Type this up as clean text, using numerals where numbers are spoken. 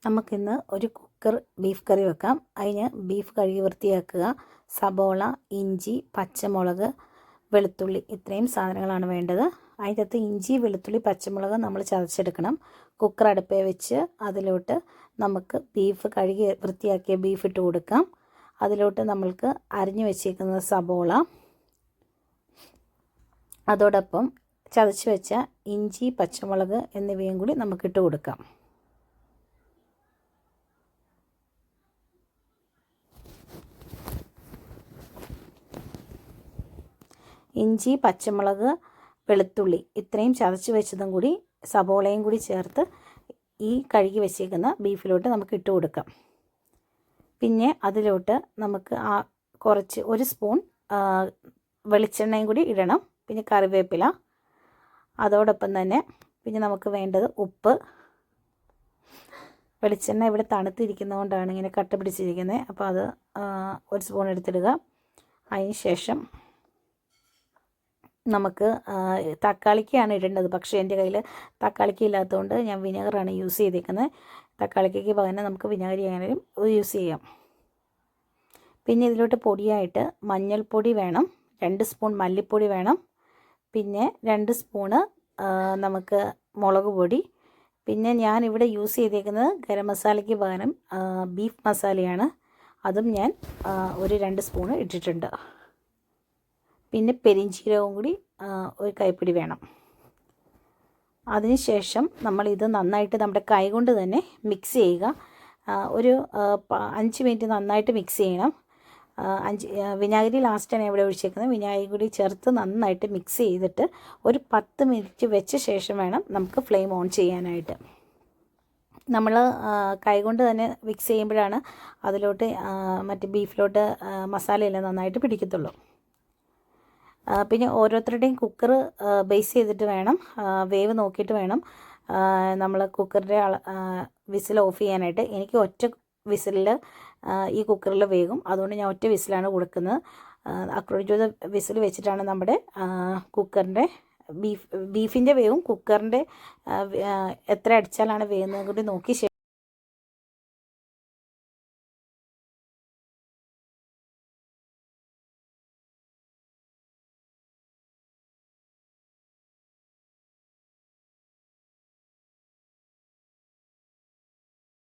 നമുക്കിന്ന് ഒരു cooker beef കറി വെക്കാം. അതിന് ബീഫ് കഴുകി വൃത്തിയാക്കുക, സബോള, ഇഞ്ചി, പച്ചമുളക്, വെളുത്തുള്ളി, ഇത്രയും സാധനങ്ങളാണ് വേണ്ടത്. അതിൻ്റെ അകത്ത് ഇഞ്ചി, വെളുത്തുള്ളി, പച്ചമുളക് നമ്മൾ ചതച്ചെടുക്കണം. കുക്കർ അടുപ്പേ വെച്ച് അതിലോട്ട് നമുക്ക് ബീഫ് കഴുകി വൃത്തിയാക്കിയ ബീഫ് ഇട്ട് കൊടുക്കാം. അതിലോട്ട് നമ്മൾക്ക് അരിഞ്ഞു വെച്ചേക്കുന്ന സബോള, അതോടൊപ്പം ചതച്ച് വെച്ച ഇഞ്ചി, പച്ചമുളക് എന്നിവയും കൂടി നമുക്കിട്ട് കൊടുക്കാം. ഇഞ്ചി, പച്ചമുളക്, വെളുത്തുള്ളി ഇത്രയും ചതച്ച് വെച്ചതും കൂടി സബോളയും കൂടി ചേർത്ത് ഈ കഴുകി വെച്ചേക്കുന്ന ബീഫിലോട്ട് നമുക്ക് ഇട്ട് കൊടുക്കാം. പിന്നെ അതിലോട്ട് നമുക്ക് കുറച്ച് 1 സ്പൂൺ വെളിച്ചെണ്ണയും കൂടി ഇടണം. പിന്നെ കറിവേപ്പില, അതോടൊപ്പം തന്നെ പിന്നെ നമുക്ക് വേണ്ടത് ഉപ്പ്. വെളിച്ചെണ്ണ ഇവിടെ തണുത്തിരിക്കുന്നതുകൊണ്ടാണ് ഇങ്ങനെ കട്ട പിടിച്ചിരിക്കുന്നത്. അപ്പോൾ അത് 1 സ്പൂൺ എടുത്തിടുക. അതിന് ശേഷം നമുക്ക് തക്കാളിക്കാണ് ഇടേണ്ടത്. പക്ഷേ എൻ്റെ കയ്യിൽ തക്കാളിക്ക ഇല്ലാത്തതുകൊണ്ട് ഞാൻ വിനെഗറാണ് യൂസ് ചെയ്തേക്കുന്നത്. തക്കാളിക്കയ്ക്ക് പകരം നമുക്ക് വിനാഗിരി ആണെങ്കിലും യൂസ് ചെയ്യാം. പിന്നെ ഇതിലോട്ട് പൊടിയായിട്ട് മഞ്ഞൾപ്പൊടി വേണം, 2 സ്പൂൺ മല്ലിപ്പൊടി വേണം, പിന്നെ 2 സ്പൂണ് നമുക്ക് മുളക് പൊടി. പിന്നെ ഞാനിവിടെ യൂസ് ചെയ്തേക്കുന്നത് ഗരം മസാലയ്ക്ക് പകരം ബീഫ് മസാലയാണ്. അതും ഞാൻ ഒരു 2 സ്പൂണ് ഇട്ടിട്ടുണ്ട്. പിന്നെ പെരിഞ്ചീരകവും കൂടി 1 കൈപ്പിടി വേണം. അതിനുശേഷം നമ്മളിത് നന്നായിട്ട് നമ്മുടെ കൈ കൊണ്ട് തന്നെ മിക്സ് ചെയ്യുക. ഒരു 5 മിനിറ്റ് നന്നായിട്ട് മിക്സ് ചെയ്യണം. വിനാഗിരി ലാസ്റ്റാണ് ഇവിടെ ഒഴിച്ചേക്കുന്നത്. വിനാഗിരി കൂടി ചേർത്ത് നന്നായിട്ട് മിക്സ് ചെയ്തിട്ട് ഒരു 10 മിനിറ്റ് വെച്ച ശേഷം വേണം നമുക്ക് ഫ്ലെയിം ഓൺ ചെയ്യാനായിട്ട്. നമ്മൾ കൈകൊണ്ട് തന്നെ മിക്സ് ചെയ്യുമ്പോഴാണ് അതിലോട്ട് മറ്റേ ബീഫിലോട്ട് മസാലയെല്ലാം നന്നായിട്ട് പിടിക്കത്തുള്ളൂ. പിന്നെ ഓരോരുത്തരുടെയും കുക്കർ ബേസ് ചെയ്തിട്ട് വേണം, വേവ് നോക്കിയിട്ട് വേണം നമ്മൾ കുക്കറിൻ്റെ വിസിൽ ഓഫ് ചെയ്യാനായിട്ട്. എനിക്ക് ഒറ്റ വിസിലിൽ ഈ കുക്കറിൽ വേകും. അതുകൊണ്ട് ഞാൻ ഒറ്റ വിസിലാണ് കൊടുക്കുന്നത്. അക്രോണിച്ച് വിസിൽ വെച്ചിട്ടാണ് നമ്മുടെ കുക്കറിൻ്റെ ബീഫിൻ്റെ വേവും കുക്കറിൻ്റെ എത്ര അടിച്ചാലാണ് വേകുന്നത് കൂടി നോക്കി